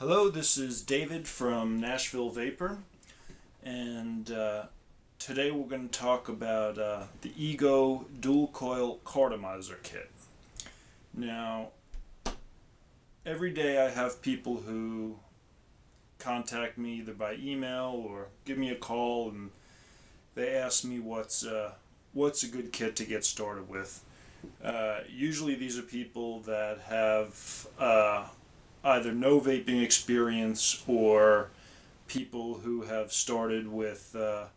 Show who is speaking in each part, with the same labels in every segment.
Speaker 1: Hello, this is David from Nashville Vapor, and today we're going to talk about the Ego dual coil cartomizer kit. Now, every day I have people who contact me either by email or give me a call, and they ask me what's a good kit to get started with. Usually these are people that have either no vaping experience or people who have started with a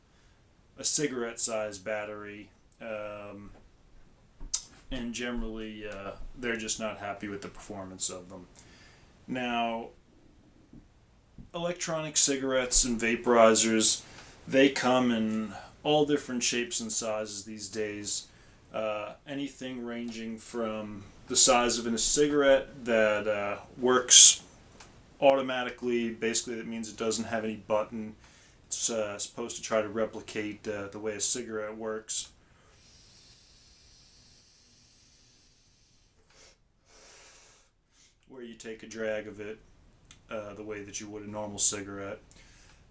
Speaker 1: cigarette size battery, and generally they're just not happy with the performance of them. Now, electronic cigarettes and vaporizers, they come in all different shapes and sizes these days. Anything ranging from the size of a cigarette that works automatically. Basically, that means it doesn't have any button. It's supposed to try to replicate the way a cigarette works. Where you take a drag of it the way that you would a normal cigarette.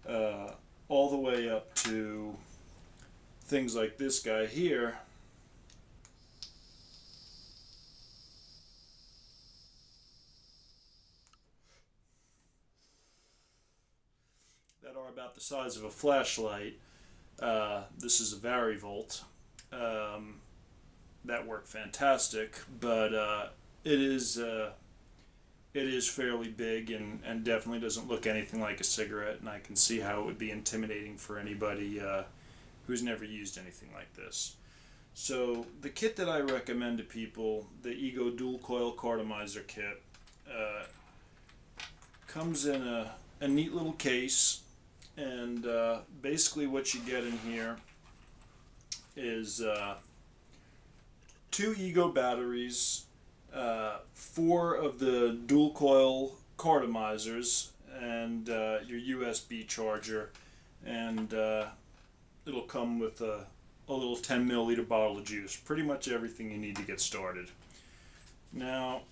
Speaker 1: All the way up to things like this guy here. That are about the size of a flashlight. This is a Varivolt. That work fantastic, but it is fairly big and definitely doesn't look anything like a cigarette, and I can see how it would be intimidating for anybody who's never used anything like this. So the kit that I recommend to people, the Ego Dual Coil Cartomizer kit, comes in a neat little case, and basically what you get in here is 2 Ego batteries, 4 of the dual coil cartomizers, and your USB charger, and it'll come with a little 10 milliliter bottle of juice. Pretty much everything you need to get started. Now,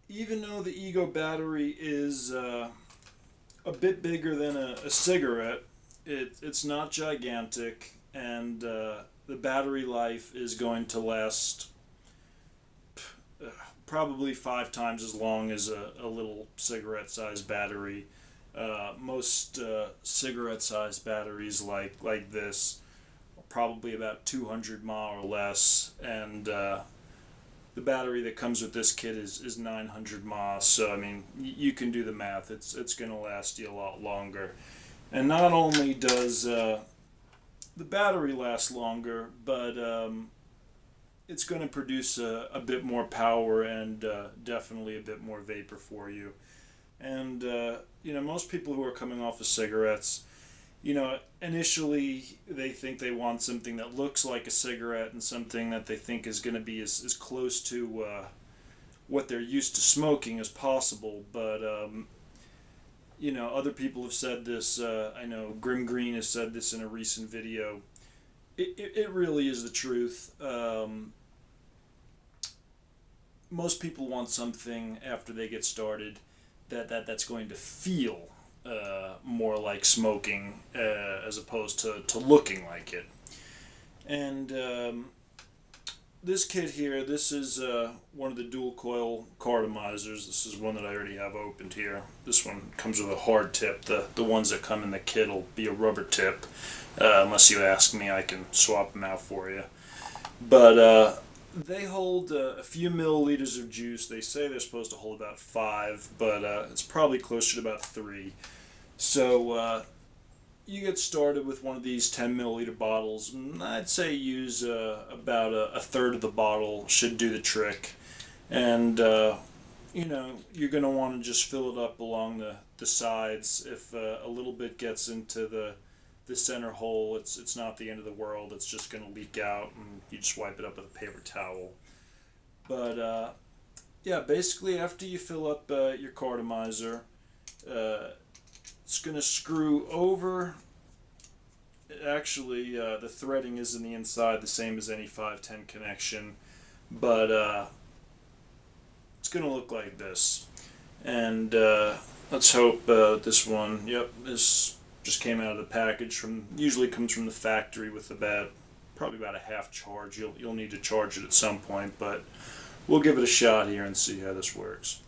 Speaker 1: even though the Ego battery is a bit bigger than a cigarette, it's not gigantic, and the battery life is going to last probably 5 times as long as a little cigarette size battery. Most cigarette size batteries like this are probably about 200 mAh or less, and the battery that comes with this kit is 900 mAh, so I mean, you can do the math. It's going to last you a lot longer. And not only does the battery last longer, but it's going to produce a bit more power and definitely a bit more vapor for you. And most people who are coming off of cigarettes, initially they think they want something that looks like a cigarette and something that they think is going to be as close to what they're used to smoking as possible. But other people have said this. I know Grim Green has said this in a recent video. It really is the truth. Most people want something after they get started that's going to feel more like smoking as opposed to looking like it. And this kit here, this is one of the dual coil cartomizers. This is one that I already have opened here. This one comes with a hard tip. The ones that come in the kit will be a rubber tip. Unless you ask me, I can swap them out for you. But they hold a few milliliters of juice. They say they're supposed to hold about 5, but it's probably closer to about 3. So you get started with one of these 10 milliliter bottles, and I'd say use about a third of the bottle should do the trick. And you're going to want to just fill it up along the sides. If a little bit gets into the center hole, it's not the end of the world. It's just going to leak out, and you just wipe it up with a paper towel. But yeah, basically after you fill up your cartomizer, it's going to screw over. Actually, the threading is in the inside, the same as any 510 connection, but it's going to look like this. And let's hope this one, yep, this just came out of the package from, usually comes from the factory with probably about a half charge. You'll need to charge it at some point, but we'll give it a shot here and see how this works.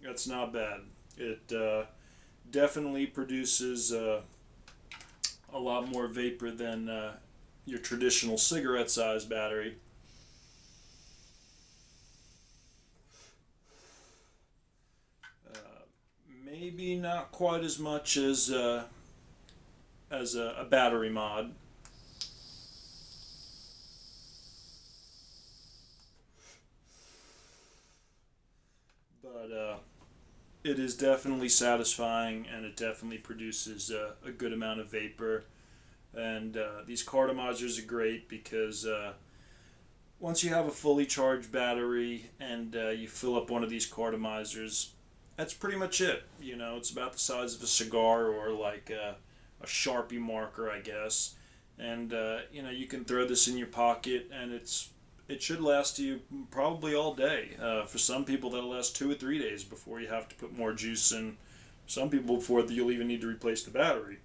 Speaker 1: That's not bad. It definitely produces a lot more vapor than your traditional cigarette size battery. Maybe not quite as much as a battery mod. But it is definitely satisfying, and it definitely produces a good amount of vapor. And these cartomizers are great because once you have a fully charged battery and you fill up one of these cartomizers, that's pretty much it. You know, it's about the size of a cigar or like a Sharpie marker, I guess. And you know, you can throw this in your pocket, and it should last you probably all day. For some people, that'll last 2 or 3 days before you have to put more juice in. Some people, before you'll even need to replace the battery.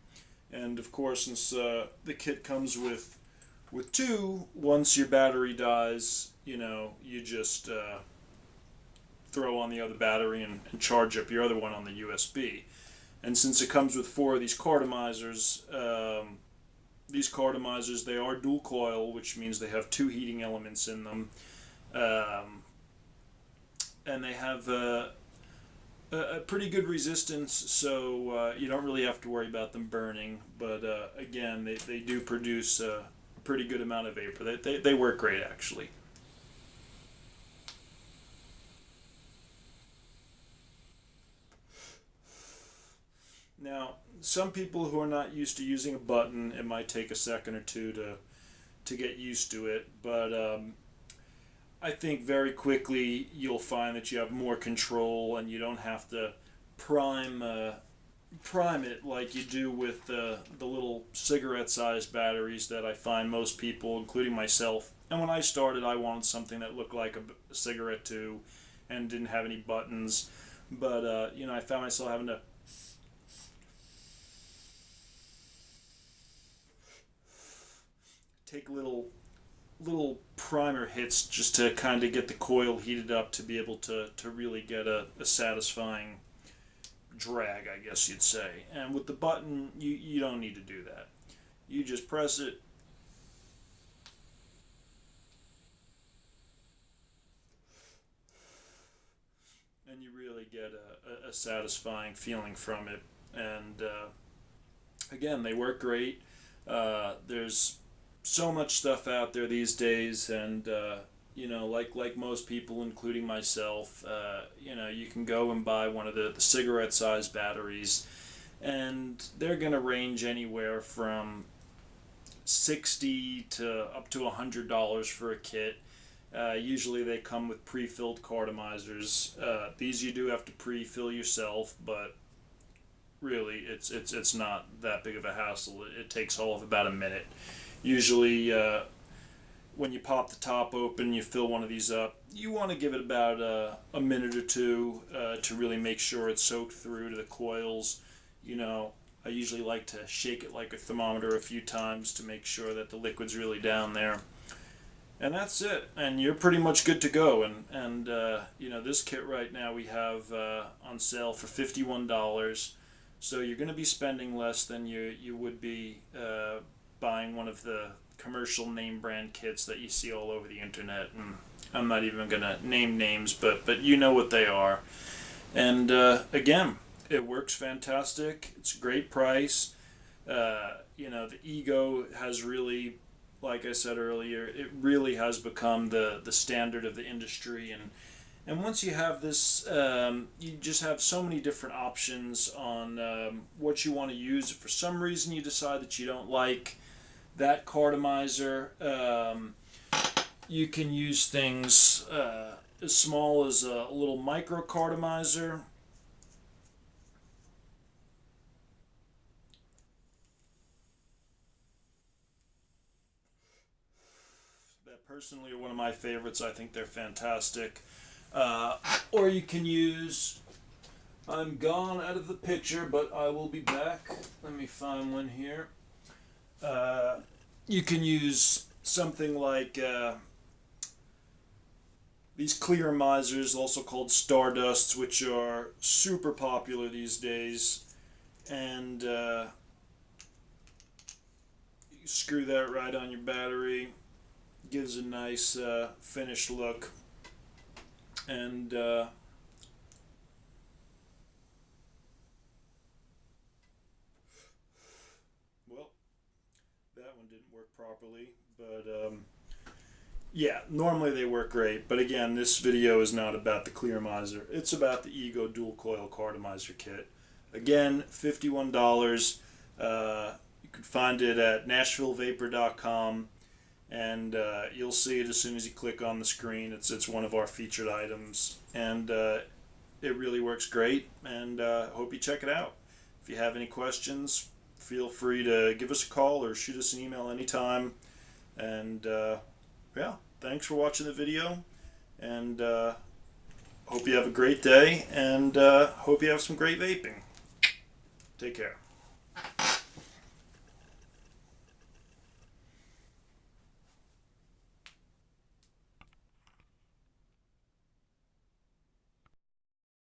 Speaker 1: And of course, since the kit comes with two, once your battery dies, you know, you just throw on the other battery and charge up your other one on the USB. And since it comes with four of these cartomizers, they are dual coil, which means they have two heating elements in them, and they have a pretty good resistance, so you don't really have to worry about them burning. But again, they do produce a pretty good amount of vapor. They work great, actually. Now, some people who are not used to using a button, it might take a second or two to get used to it, but I think very quickly you'll find that you have more control and you don't have to prime prime it like you do with the little cigarette-sized batteries that I find most people, including myself. And when I started, I wanted something that looked like a cigarette too, and didn't have any buttons. But you know, I found myself having to take little primer hits just to kind of get the coil heated up to be able to really get a satisfying drag, I guess you'd say. And with the button, you don't need to do that. You just press it, and you really get a satisfying feeling from it. And again, they work great. There's so much stuff out there these days, and you know, like most people, including myself, you know, you can go and buy one of the cigarette-sized batteries, and they're gonna range anywhere from 60 to up to $100 for a kit. Usually they come with pre-filled cartomizers. These you do have to pre-fill yourself, but really it's not that big of a hassle. It takes all of about a minute. Usually, when you pop the top open, you fill one of these up. You want to give it about a minute or two to really make sure it's soaked through to the coils. You know, I usually like to shake it like a thermometer a few times to make sure that the liquid's really down there. And that's it. And you're pretty much good to go. And you know, this kit right now we have on sale for $51. So you're going to be spending less than you would be buying one of the commercial name brand kits that you see all over the internet. And I'm not even going to name names, but you know what they are. And again, it works fantastic. It's a great price. You know, the Ego has really, like I said earlier, it really has become the standard of the industry. And once you have this, you just have so many different options on what you want to use. If for some reason you decide that you don't like that cartomizer, you can use things as small as a little micro cartomizer. personally are one of my favorites. I think they're fantastic. Or you can use, I'm gone out of the picture, but I will be back. Let me find one here. You can use something like these cartomizers, also called Stardusts, which are super popular these days. And you screw that right on your battery. Gives a nice finished look. And well, that one didn't work properly, but yeah, normally they work great. But again, this video is not about the cartomizer. It's about the Ego dual coil cartomizer kit. Again, $51. You can find it at NashvilleVapor.com, and you'll see it as soon as you click on the screen. It's one of our featured items, and it really works great. And hope you check it out. If you have any questions, feel free to give us a call or shoot us an email anytime. And yeah, thanks for watching the video, and hope you have a great day, and hope you have some great vaping. Take care.